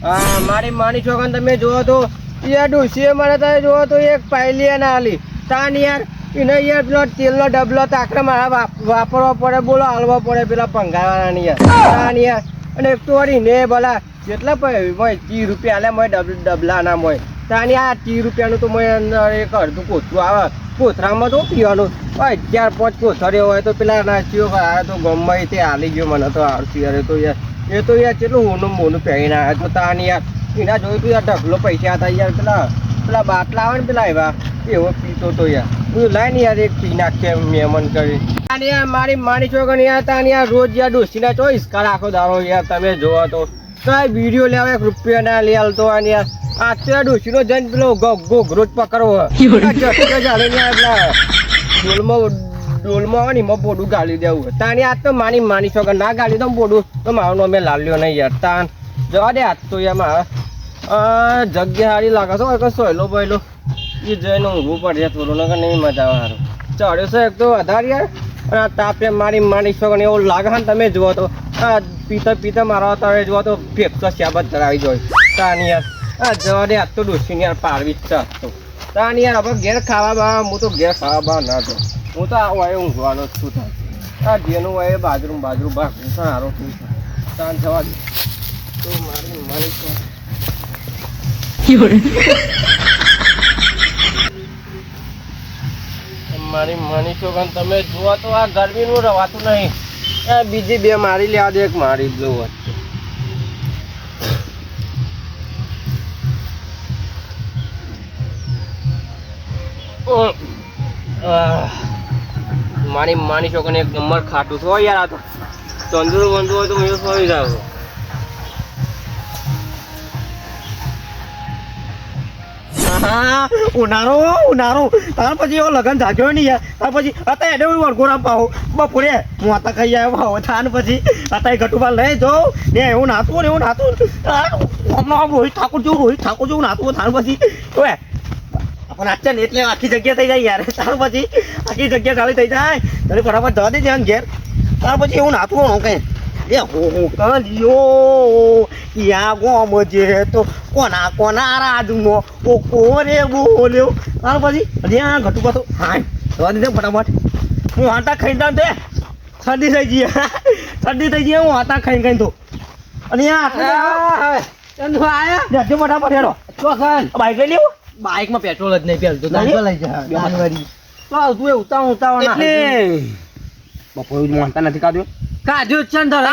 મારી માની છોકરાને તમે જોવો તો યાર ડોશીએ મને તમે જોવો તો એક પાયલી ના આલી તાન યાર એને યાર પેલો તેલનો ડબલો તો આખરે મારા વાપરવા પડે બોલો હાલવા પડે પેલા ભંગાવાળાની યાર તાન યાર અને એક તો વળી ને ભલા જેટલા મોય 30 રૂપિયા આલે મોય ડબલા ના મોય તાની આ 30 રૂપિયાનું તો મોય અંદર એક અડધું કોથરું આવે કોથરામાં તો પીવાનું 4-5 કોથળીઓ હોય તો પેલા નાસ્તીઓ આવે તો ગમે તે હાલી ગયો મને તો આવતી યાર એ તો યાર કેટલું હોનું મોનું પહેરીને આવે તો તાની યાર એના જોયું તું યાર ઢગલો પૈસા હતા યાર પેલા બાટલા આવે ને પેલા એવા એવો પીતો તો યાર હું લાય ને યાર એક પી નાખીએ મહેમાન કરી યાર મારી માની છોકરી યાર તાની યાર રોજ યાર ડોસીના ચો હિસકા રાખો દારો યાર તમે જોવો તો કઈ વિડીયો લેવા 1 રૂપિયા ના લે હાલતો અને યાર આ તો ડોસીનો જઈને પેલો ઘોઘરો જ પકડવો ડોલમાં આવે ને એમાં બોડું ગાળી દેવું તાની આજ તો માની છોકર ના ગાળી દઉં બોડું તો મારું નામે લાલ્યો નહીં યાર તાન જવા દે આજ તો યાર મારે જગ્યા સારી લાગે છે સોયલો બોયલો એ જઈને ઊંઘવું પડે થોડું ને નહીં મજા આવે સારું ચડ્યો છે એક તો વધારે યાર અને આ તાપે મારી છોકરને એવું લાગે ને તમે જુઓ તો આ પીતા મારા તારે જુઓ તો ફેફસો શાબત ધરાવી જાય તાની યાર જવા દે આજ તો ડોસીને યાર પારવી જ તો તાની યાર હવે ઘેર ખાવા બા હું તો ઘેર ખાવા બા ના તો હું તો આ હોય ઊંઘવાનો જ છું થાય જેનું હોય બાજરું ભાગવું સારું શું તાન જવા દે તો મારી માની છોકરા તમે જુઓ તો આ ગરમીનું રવાતું નહીં બીજી બે મારી લેવા દે એક મારી જ લઉં માની છોકરાને એક નંબર ખાટું છો યાર આ તો ચંદુર બંધુ હોય તો હું સોઈ જાવ ઉનાળો તાર પછી એવો લગન જાગ્યો નહીં યાર તાર પછી અત્યારે એને વળગોરામ પાહો બપોરે મોતા ખાઈ જાય ભાવ થાન પછી અત્યારે ગટુબા લઈ જાઉં ને એવું નાતું હમણાં રોહિત ઠાકોર જેવું નાતું થાન પછી ઓએ પણ આચા ને એટલે આખી જગ્યા થઈ જાય યાર તાર પછી આખી જગ્યા ખાલી થઈ જાય તારે ફટાફટ જવા દે ધ્યાન ઘેર તાર પછી એવું નાતું કઈ એ હું કલ્યો યા ગોમ જે તો કોના રાજનો ઓ કોરે બોલ્યો તાર પછી અલ્યા ઘટુબા તો હા જવા દે ફટાફટ હું આટા ખાઈ દઉં તે ઠંડી થઈ ગઈ હું આટા ખાઈ તો અને ચંદુ આયા જજો ફટાફટ હેડો ચોખન બાઈક લઈ લેવું બાઈકમાં પેટ્રોલ જ નહીં પેલતું લઈ જા જાનવરી તો તું એ ઉતાવળ એટલે બપોરે મોંતા નથી કાઢ્યો ચંદર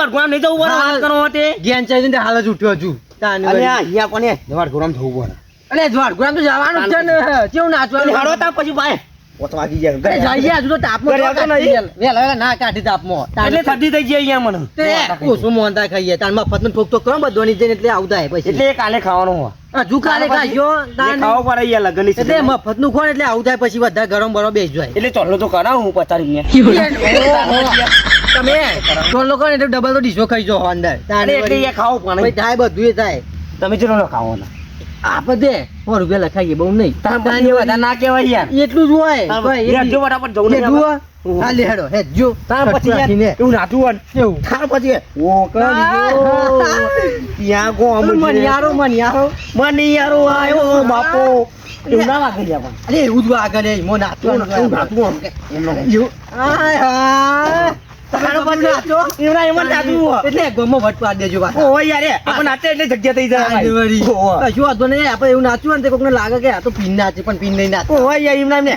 વરગોરામ નહીં જવું વાત કરો તે ગેન ચાઈને હાલ જ ઉઠ્યો છું અહીંયા કોને વરગોરામ થવું પડે અરે વરગોરામ તો જવાનું છે ને કેવું નાચવાનું હાડો તા પછી ભાઈ ઓતવાજી જાય જઈએ હજુ તો તાપમાં વેલા ના કાઢી તાપમાં એટલે ઠંડી થઈ ગઈ અહીંયા મને તે ઓછું મોંતા ખાઈએ તાર મફતનું ઠોક ઠોક કરો બધોની જઈને એટલે આવતા હે પછી એટલે કાલે ખાવાનું હોય હજુ કાલે ખાજો ખાવા પડે અહીંયા લગન એટલે મફતનું ખોણ એટલે આવું થાય પછી બધા ગરમ બરો બેસી જાય એટલે ચોલ્લો તો કરાવું હું પચારી તમે ચોલ્લો કરો એટલે ડબલ તો ડીશો ખાઈ જાઓ અંદર એટલે એ ખાવું પણ થાય બધું એ થાય તમે ચલો ખાવાના આપદે 100 રૂપિયા લખાઈએ બહુ નહીં તાંબાની વધારે ના કહેવાય યાર એટલું જ હોય જો બરાબર જવું ને જુઓ આ લે હેડો હે જો તાર પછી એવું નાતું હોય એવું તાર પછી ઓ કર્યો ત્યાં ગો મનિયારો આયો બાપો એવું ના વાગે લ્યા પણ અરે એવું જ વાગે લે મો નાતું એવું હા તારો પણ નાચો એવડા એમ નાચું એટલે ગમો વટ પાડ દેજો બા ઓ યાર આપણ નાચે એટલે જગ્યા થઈ જાય કશું વાંધો નહીં આપણે એવું નાચું ને તે કોકને લાગે કે આ તો પીન નાચે પણ પીન નહીં નાચે ઓ યાર એમ નામ ને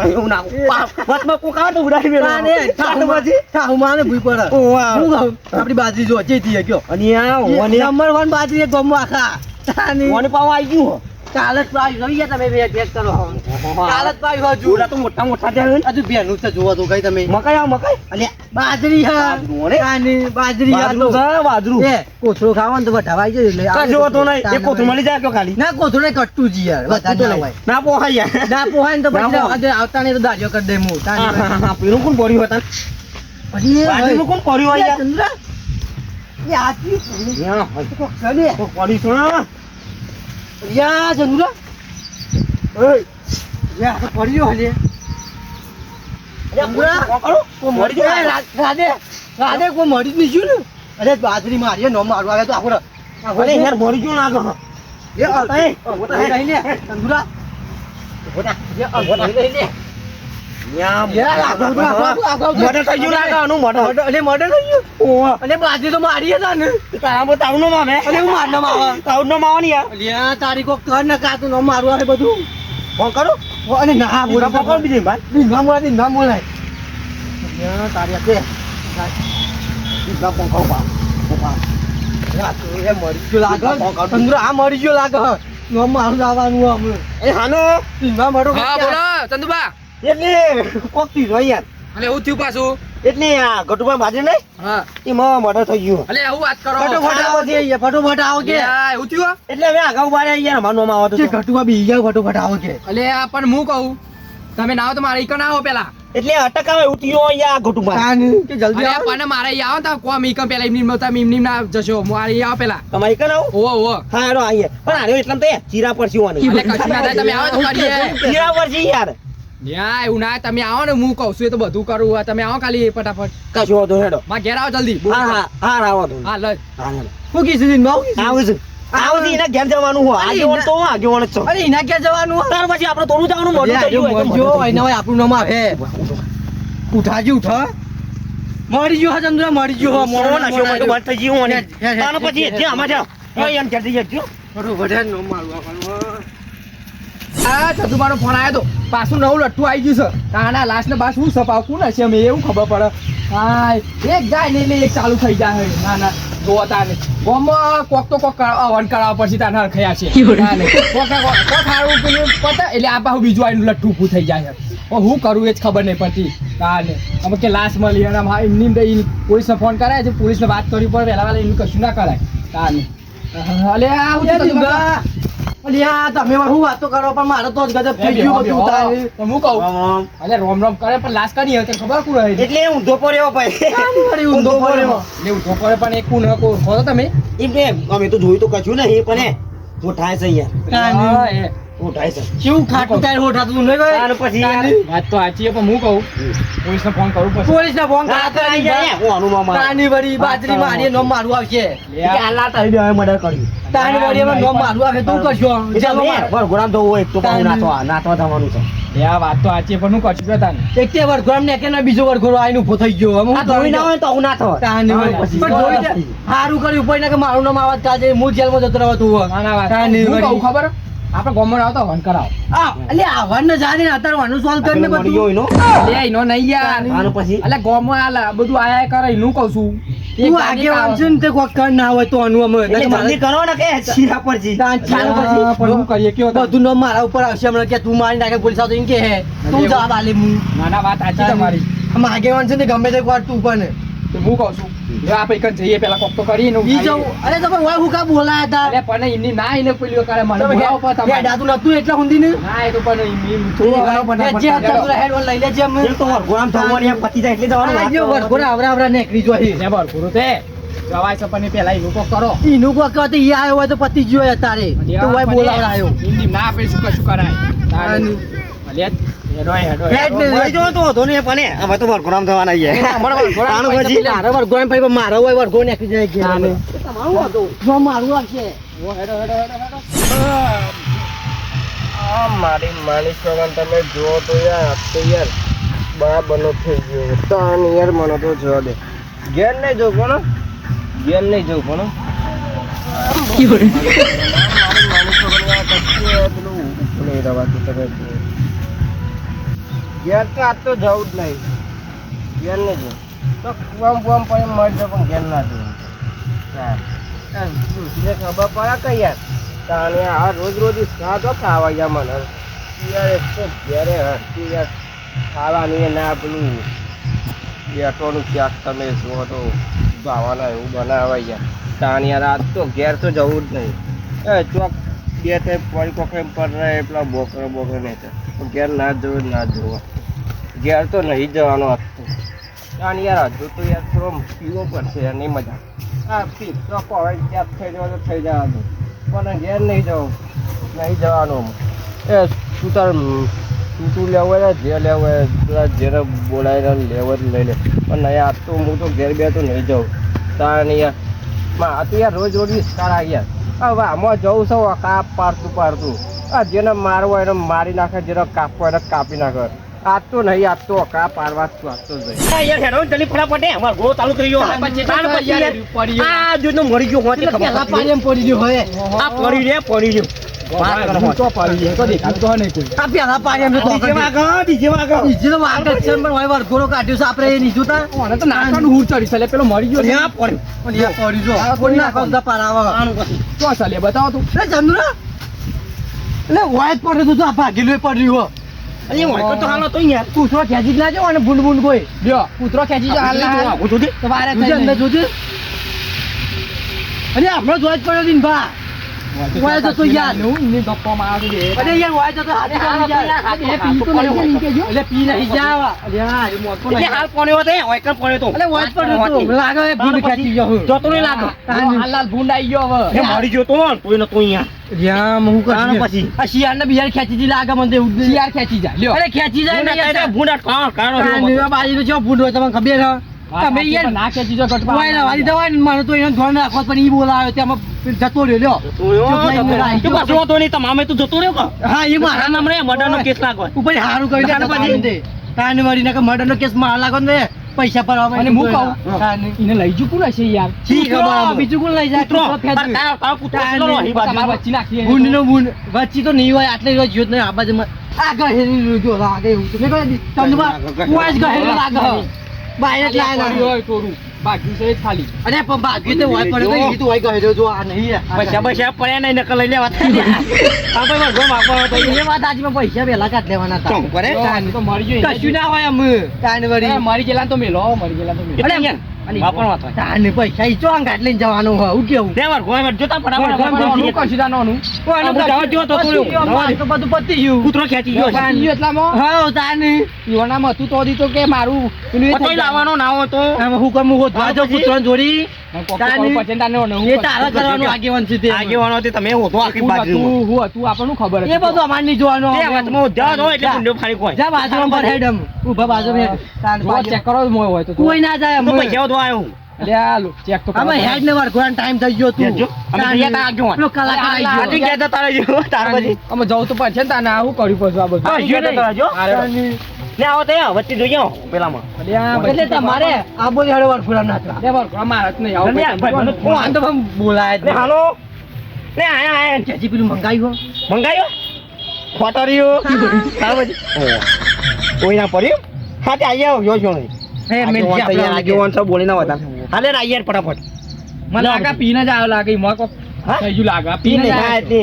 એવું ના વટમાં કોક આવે તો ઉડાડી મેલો ને ઠાઠ પછી ઠાહુ માને ભૂઈ પડે ઓ હું આપણી બાજરી જો જેતી ગયો અને આ નંબર 1 બાજરી ગમો આખા ઓને પાવ આવી ગયું કાલત પાઈ જોઈ ગયા તમે બે ભેટ કરો કાલત પાઈ હજુ તો મોટા છે હજુ બેનું છે જોવા તો ગઈ તમે મકાઈ અને બાજરી હા આની બાજરી આ તો બાજરું એ કોથળો ખાવાનું તો વઢાવાઈ જાય એટલે આ જોવા તો નહીં એ કોથળો મળી જાય તો ખાલી ના કોથળો ને કટ્ટુ જી યાર બધા ના હોય ના પોહાય યાર ના પોહાય ને તો પછી આવતા ને તો દાજો કરી દે હું હા પેલું કોણ પડ્યું હતા પછી બાજરીનું કોણ પડ્યું હોય યાર ચંદ્ર એ આતી યા કોક ચાલે કોક પડી સોના યા ચંદ્ર ઓય યા તો પડ્યો હલે કો મરી જાય રાધે કો મરી જ નહીં ને અરે બાજરી મારીએ નો મારવા આવે તો આપણે અરે યાર મરી ગયું લાગે એ અતાય ઓટા હે લઈ લે તંદુરા ઓટા જે ઓટા લઈ લે યાર મર્ડર થઈ ગયું લાગે આનું મર્ડર અલે મર્ડર થઈ ગયું ઓવા અલે બાજી તો મારી હતા ને તારા તાવનો મામે અલે હું મારનો માવા તાવનો માવા ની યાર લ્યા તારી કોક કર ન કા તું ન મારવા હે બધું ફોન કરો અલે ના બોલા પકડ બીજે ભાઈ નામ બોલાય લ્યા તારી આતે ફોન કરો પા એ મરી ગયો લાગે તંદુર આ મરી ગયો લાગે ન મારું જવાનું હમણે એ હાનો ના મારો હા બોલો ચંદુબા એટલે કોક થી જોઈ યાર અલે હું થયું પાછું એટલે આ ગટુભાઈ બાજે નહીં હા એમાં મર્ડર થઈ ગયું અલે હું વાત કરો ફટોફટ આવો છે ફટોફટ આવો કે યાર એવું થયું એટલે હવે આગળ બારે યાર માનવામાં આવો તો ગટુભા બી ગયા ફટોફટ આવો કે અલે આ પણ હું કહું તમે ના આવો તો મારે ઈકન આવો પેલા એટલે અટક આવે ઉઠ્યો યાર ગટુભા કે જલ્દી અરે આવો પણ મારે અહીં આવો તો કોમ ઈકન પેલા એમની ના જશો મારે અહીં આવો પેલા તમારી કન આવો ઓવો ઓવો હા હેડો આઈએ પણ આર્યો એટલા તો ચીરા પર સીવાની અલે કશું ના થાય તમે આવો તો કરીએ ચીરા પર જી યાર યા એવું ના તમે આવો ને હું કહું છું એ તો બધું કરું તમે આવો ખાલી ફટાફટ કશું વાંધો હેડો માં ઘેર આવો જલ્દી હા હા હા આવો તો હા લઈ હા હેડો હું કીધું આવું છું આવું એના ઘેર જવાનું હોય આગેવાન તો હું આગેવાન જ છું અરે એના ક્યાં જવાનું તાર પછી આપણે થોડું જવાનું મોઢું થઈ ગયું આપણું નામ આવે ઉઠાજી ઉઠા મરી ગયો હા ચંદ્ર મરી ગયો મોરો નાખ્યો મને વાત થઈ ગયું અને તાર પછી જે આમાં જાવ ઓય એમ ઘેર જઈ જજો બરોબર નો મારવા આ ચતુમાનો ફોન આવ્યો તો પાછું નવું લઠ્ઠું આવી ગયું છે તાના લાસ્ટ ને બાસ હું સપાવ કોણ હશે અમે એવું ખબર પડે હા એક જાય ને એટલે એક ચાલુ થઈ જાય ના ના જોવા તાને ગોમાં કોક તો કોક અવન કરાવવા પછી તાને હરખયા છે તાને કોક હારું પેલું પતે એટલે આ પાછું બીજું આવીને લઠ્ઠું ઊભું થઈ જાય છે હું કરું એ જ ખબર નહીં પડતી તાને અમે કે લાશ મળી અને એમની પોલીસને ફોન કરાય છે પોલીસને વાત કરવી પડે વહેલા વહેલા એનું કશું ના કરાય તાને અલે આ હું તમે હું વાતો કરો પણ મારો તો જ ગજબ થઈ ગયું બધું તારે હું કહું અલે રોમ રોમ કરે પણ લાશ કરી હવે ખબર કોણ રહે એટલે ઊંધો પડ્યો ભાઈ ઊંધો પડ્યો એટલે ઊંધો પડે પણ એક કોણ હકો ખોતો તમે એમ અમે તો જોયું તો કશું નહીં પણ ઉઠાય છે યાર ઉઠાય છે કેવું ખાટું કાઈ હોઠાતું નહીં ગયો તાર પછી વાત તો સાચી છે પણ હું કહું પોલીસને ફોન કરું પછી પોલીસને ફોન રાત્રે આવી જાય હું અનુમાન તાની વળી બાજરી મારી નો મારવું આવશે આલા તારી બે મર્ડર કર્યું તાની વળી નો મારવું આવે તું કરશો વરઘોડામ તો હોય એક તો પાછું નાથવા થવાનું છે આ વાત તો સાચી પણ હું કરશું તાને એક તે વરઘોડામ ને કે બીજો વરઘોડો આઈને ઉભો થઈ ગયો હું ધોઈ ના હોય તો હું ના થવા તાની વળી પણ ધોઈ હારું કર્યું કોઈ ના કે મારું નામ આવત કાજે હું જેલમાં જતો રહો તું ના વાત તાની વળી ખબર આપણે ગોમણ આવતો વન કરાવ એટલે આવન ન જાને અત્યારે વન સોલ્વ કરીને બધું લે ઈનો નહીં યાર આનો પછી એટલે ગોમણ આલા બધું આયા કરે ઈનું કહું છું તું આગે વાંચન તે કોક કર ના હોય તો અનુ અમે જલ્દી કરો ને કે છીરા પર જી ચાલો પછી પણ હું કરીએ કયો બધું નો મારા ઉપર આવશે હમણાં કે તું મારી નાખે પોલીસ આવતો એમ કે હે તું જવાબ આલે હું નાના વાત સાચી તમારી આમ આગે વાંચન તે ગમે તે કોટ તું પણ તો હું કહું છું જો આપણે કન જઈએ પેલા કોક તો કરીને ઈ જાવ અરે તમે ઓય હું કા બોલાયા હતા અરે પણ એમની ના એને પેલી કરે મને બોલાવ પર તમે દાદુ નતું એટલા હુંદી ને ના એ તો પણ એમ થોડું ગાળો પણ જે ચતુરા હેડ વન લઈ લેજે અમે તો વરઘોડામ થવાની પતિ જાય એટલે જવાનું આ વરઘોડા આવરા નીકળી જોઈ ને વરઘોડો તે જવાય છે પણ પેલા ઈનું કોક કરો ઈનું કોક તો ઈ આયો હોય તો પતિ ગયો અત્યારે તો ઓય બોલાવરાયો એમની ના આપે શું કશું કરાય તાની ભલે હેડ ને લઈ જો તો ધોને પણ અમે તો વરઘોડામ થવાના છીએ અમાર વરઘોડામ પછી મારા વરઘોડામ ભાઈ મારો હોય વરઘોડ નીકળી જાય કે તમારું હતું જો મારું આવશે ઓ હેડો આ મારી માલિક પ્રમાણ તમે જુઓ તો યાર બરાબરનો થઈ ગયો તાન યાર મને તો જવા દે ઘેર નહીં જવું પણ ઘેર નહીં જવું પણ મારી માલિક પ્રમાણ પેલું ઉપલે રવાતું તમે ઘેર તો આજ તો જવું જ નહીં ઘેર નહીં જવું તો કુવામ બુવામ પડે મળી જાય પણ ઘેર ના જવું તુલસીને ખબર પડે કે યાર તાને આ રોજ સાદો ખાવા યા મને યાર એક તો ઘેરે હરતી યાર ખાવાનું ના પેલું બેટોનું ક્યાંક તમે જુઓ તો ભાવાના એવું બનાવાય યાર તાન યાર આજ તો ઘેર તો જવું જ નહીં એ ચોક બે તે પડી કોકરે પર રહે પેલા બોકરે નહીં તો ઘેર ના જવું ના જોવા ઘેર તો નહીં જવાનો આજ તો તાન યાર હજુ તો યાર થોડો પીવો પડશે યાર નહીં મજા હા પી તો હવે ત્યાં થઈ જવા તો થઈ જવાનું પણ ઘેર નહીં જવાનું એ તું તાર તું લેવું હોય ને જે લેવું હોય પેલા જેને બોલાવીને લેવો લઈ લે પણ નહીં આજ તો હું તો ઘેર બે તો નહીં જાઉં તાર યાર માં તો યાર રોજ રોજ વિસ્તાર આવી યાર હવે આમાં જવું છે કાપ પાડતું આ જેને મારવો હોય એને મારી નાખે જેને કાપવો એને કાપી નાખે આજ તો નહીં આજ તો કા પાડવા જ વાંચતો જ નહીં. યાર હેડો જલ્દી ફટાફટ અમાર ગોળો ચાલુ કરી ગયો પછી તાણ પછી યાર યાર, પડી ગયો. આ જોઈતો મરી ગયો હોતી ખબર પેલા પડી. પાણી એમ પડી ગયો હોય આ પડી રે પડી રહ્યો વાત કરો હોત. તો પડી ગયો તો દેખાતું તો નહીં કોઈ આ પેલા પાણી એમ તો ડીજે વાગો, ડીજે વાગો. નીચેનો વાગ જ છે પણ હોય વરઘોડો કાઢ્યો છે આપણે એ નીચું તા ઓને તો નાખવાનું હુર ચડી છે પેલો મરી ગયો છે. ત્યાં પડ્યો. પણ યાર પડી જો આ કોઈ નાખો તો પારાવા આનું પછી. તો ચાલે બતાવો તું એ ચંદ્રા એટલે વાય જ પડ્યો તું તો આ ભાગેલું એ પડ્યું હો અરે હોય તો હાલો તો યાર. કૂતરો ખેંચી જ ના જાવ અને ભૂંડ ભૂંડ કોઈ લ્યો કૂતરો ખેંચી જો હાલ આ હાલ. બધું દે. તો વારે થઈ અંદર જોજે અરે હમણાં જ વાય જ પડ્યો દીન ભા વાય જતો યાર એને ગપ્પા મારે દે અરે યાર વાય જતો હાથે હાલો કરી જાય એ પી તો નહીં જાય, ઈ કહેજો. એટલે પી નહીં જાવ અરે હા એ મોટો એટલે નહીં હાલ પડ્યો હતો હોય કાં પડ્યો તો. એટલે વાય જ પડ્યો તું લાગે એ ભૂંડ ખેંચી ગયો હું જતો નહીં લાગે. હાલ હાલ ભૂંડ આઈ ગયો હવે એ મરી ગયો તો તોય નતો અહીંયા. યામ હું તાણ પછી. આ શિયાળને બિહાર ખેંચી દી લાગે મને એવું શિયાળ ખેંચી જાય લ્યો અરે ખેંચી જાય ને યાર ભૂંડા કાણો બાજુ જો ભૂંડ હોય તમને ખબર હે તમે યાર ના ખેંચી જો ગટપા વાય ના વાલી દવા ને મારે તો એને ધોરણ રાખો પણ ઈ બોલાવે તેમાં જતો રહ્યો લ્યો પાછો તો નહીં તમામે તું જતો રહ્યો કા. હા એ મારા મારા નામ રે મર્ડરનો કેસ લાગવા. ઉપર હારું કરી દે પછી તાને વાળી ના મર્ડર નો કેસ માં લાગો ને પૈસા પર અને હું કહું એને લઈ જુ કોણ હશે યાર ઠીક ખબર બીજું કોણ લઈ જાય કૂતરો. કૂતરો ફેંકી. તારો કૂતરો કેટલો અહીં બાજુ. તમારા વચ્ચે નાખીએ ભૂંડ નો ભૂંડ વચ્ચી તો નહીં હોય આટલે જો જ્યોત નહીં આ બાજુ આગળ હેરી જો લાગે એવું તો મેં કહ્યું તમને વાજ ગહેરી લાગે બાય જ લાગે હોય થોડું બાકી છે જ ખાલી અરે પણ ભાગ્ય તો હોય પડે તો ઈ તો હોય ગહેરો જો આ નહીં પૈસા પૈસા પડ્યા નહીં નકલ લઈ લેવા. આ ભાઈ ગો માપવાનો હતો. એ વાત આજમાં પૈસા પહેલા કાઢ લેવાના હતા શું કરે? તો મરી ગયો કશું ના હોય અમે તાને વળી મરી ગયેલા તો મેલો મરી ગયેલા તો મેલો એટલે યાર, વાપરવાનો હતો. તાને પૈસા ઈ ચોંગ કાઢ લઈને જવાનું હોય હું કેવું દેવાર ગોળ જોતા ફટાફટ હું કશું તાનોનું આનું જવા દ્યો તો તું રહ્યો. આ તો બધું પતી ગયું કૂતરો ખેંચી ગયો છે. એટલામાં હા તાને ઈવોનામાં હતું તો દીધો કે મારું પેલું એ થઈ પતોય જાય. લાવવાનો ના હોય તો આમાં હું કરું હું ધ્વાજો પુત્રને જોડી કોક તો કરવું પડશે ને તાને હું એ તારા કરવાનું આગેવાન છે તે આગેવાનો હતી તમે હોતો આખી હું બાજુમાં. હતું આપણને ખબર એ બધું અમાર નહીં જોવાનું તે વાતમાં જવા દો એટલે કુંડો ફાડી કોઈ. જા બાજુમાં પર હેડ ઊભા બાજુમાં હેડ તાને ચેક કરો મોય હોય તો કોઈ ના જાય તો અમે પૈસા દો આવ્યો. લે હાલો ચેક તો અમે હેડ ને વરઘોડાનો ટાઈમ થઈ ગયો તું જો, અમે ગયા તા આગેવાન. પેલો કલાકાર આવી આજે ગયો ગયા તા તારે જો તાર પછી. અમે જવું તો પડશે ને તાને આવું કર્યું પડશે આ બધું હા, ગયા તા તારે જો. લે આવો તે વચ્ચે જોઈએ આવો પેલામાં. એટલે તમારે આ બોલી હેડ વરઘોડા નાચવા મારા જ નહીં આવું લે, ભાઈ, મને હું આમ તો પણ બોલાય જ લે નહીં. હાલો લે આયા આયા હજી પેલું મંગાવ્યું મંગાયો ખોટરીઓ તાર પછી કોઈ ના પડ્યું હા તે આયા આવ્યો છો નહીં હે મેં આગેવાન સબ બોલી ના વતા હાલે ને આયા ફટાફટ મને લાગે પીને જ આવ્યો લાગે એમાં કોક હા? થઈ ગયું લાગે પીને પીને જ હા આવ્યો. તે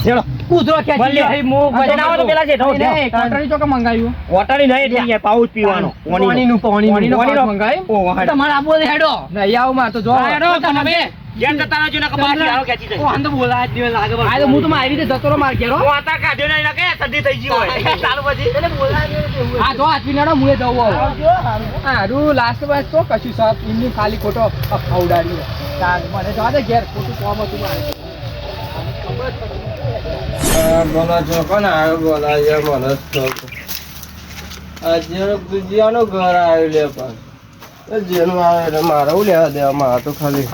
ચલો કૂતરો ખેંચી ભલે. ગયો. મો પછી ના હોય તો પેલા છે ઢોળ નહીં, નહીં, કોટરી ચોકે મંગાવ્યું વોટરી નહીં એટલે અહીંયા પાઉચ પીવાનો પાણીનું પાણીનો પાણીનો. પાસ મંગાવ્યું? ઓ વાહ તમારે આ બોલી હેડો નહીં આવું માં તો જો હા, હેડો તમે જેમ જતા રહો છો ને કે બહારથી હારો ખેંચી જાય. આમ તો બોલાય જ નહીં લાગે આ તો હું તો મારી રીતે જતો રહો માર ઘેરો. હું આતા કાઢ્યો નહીં ને કે શરદી થઈ ગઈ હોય ચાલો પછી એટલે બોલાય નહીં આ જો હાથવી નાડો મુએ જવું આવું. હારું લાસ્ટ બસ તો કશું સાહેબ એમની ખાલી ખોટો ખવડાવી તાર મને જવા દે ઘેર ખોટું કામ હતું મારે. બોલો છો કોણ આવ્યો બોલાય મને આજે ગુજિયાનો ઘર આવ્યો લે પણ જેનું આવે એટલે મારે હું લેવા દેવા મારે તો ખાલી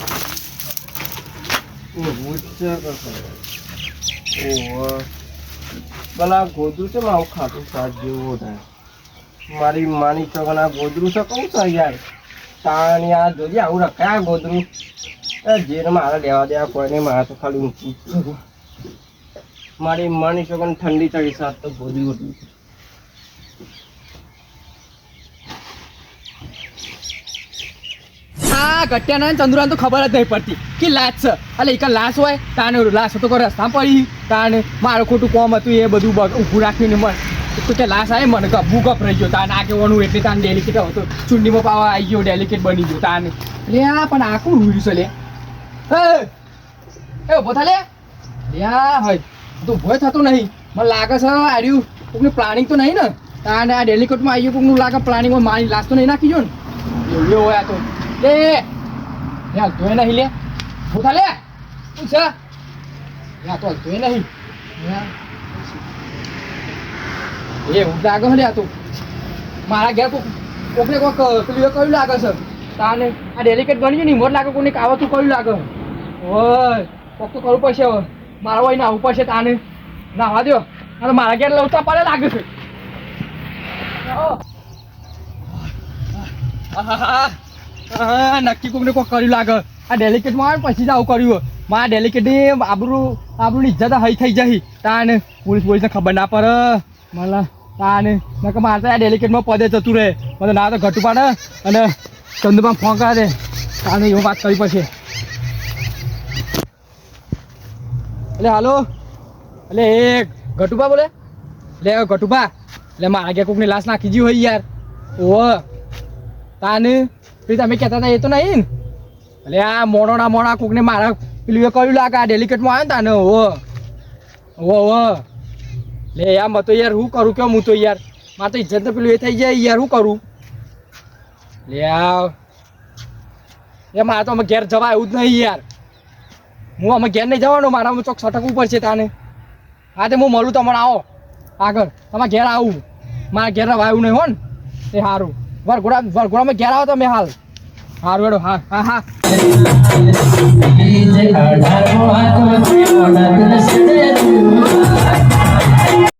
ઊભું જ છે કે ખરું. ઓહો ભલા ગોદરું છે મારું ખાતું શાક જેવું થાય મારી માની ચોકન આ ગોદરું છે કહું છે યાર તાણી આ જોજે આવું રખાય આ ગોદરું જેને મારે લેવા દેવા કોઈ નહીં મારે તો ખાલી ઊંચું જ છે. મારી માની છોકરાને ઠંડી ચડી સાત તો ગોદરું હતું આ ગટ્યાના ચંદ્રાન તો ખબર જ નહીં પડતી કે લાશ છે એટલે એક લાશ હોય તાને લાશ હતો કોઈ રસ્તા પડી તાને મારું ખોટું કોમ હતું એ બધું ઊભું રાખીને મન તો કે લાશ આવે મને ગભું ગપ રહી ગયો તાને આગેવાનું એટલે તાને ડેલિકેટ હતો ચૂંડીમાં પાવા આવી ગયો ડેલિકેટ બની ગયો તાને લે આ પણ આ કોણ ઉડ્યું છે લે એ ઉભો થા લે લ્યા હોય તો ઉભો થતો નહીં મને લાગે છે આર્યું કોકનું પ્લાનિંગ તો નહીં ને તાને આ ડેલિકેટમાં આવી ગયું કોકનું લાગે પ્લાનિંગમાં મારી લાશ તો નહીં નાખી ગયો ને એવું હોય આ તો લે યાર તોય નહીં લે ઉઠા લે પૂછા યાર તો તોય નહીં એ હું લાગે લે આ તો મારા ઘેર કોકને કોક પેલું એ કયું લાગે છે તાને આ ડેલિકેટ ગણ્યું ને મોટ લાગે કોને કાવતું કર્યું લાગે ઓય કોક તો કરવું પડશે હવે મારા હોય નાવું પડશે તાને નાવા દો આ તો મારા ઘેર લવતા પડે લાગે છે નક્કી કોકને કોક કર્યું લાગે આ ડેલિકેટમાં આવે ને પછી જ આવું કર્યું મારા ડેલિકેટની આબરૂની ઇજ્જત હઈ થઈ જઈ તાને પોલીસને ખબર ના પડે મને તાને નકર મારે તો આ ડેલિકેટમાં પદે જતું રહે મને ના તો ઘટું પાડે અને ચંદુમાં ફોન કરે દે તાને એવું વાત કરવી પડશે એટલે હાલો એટલે એ ઘટુભા બોલે એટલે ઘટુભા એટલે મારા ઘેર કોકની લાશ નાખી જી હોય યાર ઓહ તાને પેલી તમે કહેતા હતા એ તો નહીં ને એટલે આ મોડા કોકને મારા પેલું એ કર્યું લાગે આ ડેલિકેટમાં આવ્યો ને તાને ઓહ લે યાર મેં તો યાર શું કરું કેમ હું તો યાર મારે તો ઇજ્જત તો પેલું એ થઈ જાય યાર શું કરું લે એ મારે તો અમે ઘેર જવા એવું જ નહીં યાર હું અમે ઘેર નહીં જવાનું મારા ચોક સટકવું પડશે તાને હા તે હું મળું તમને આવો આગળ તમારે ઘેર આવું મારા ઘેર રવાયું નહીં હો ને એ સારું વરઘોડામાં ઘેર આવો તમે હાલ સારું હેડો હા હા હા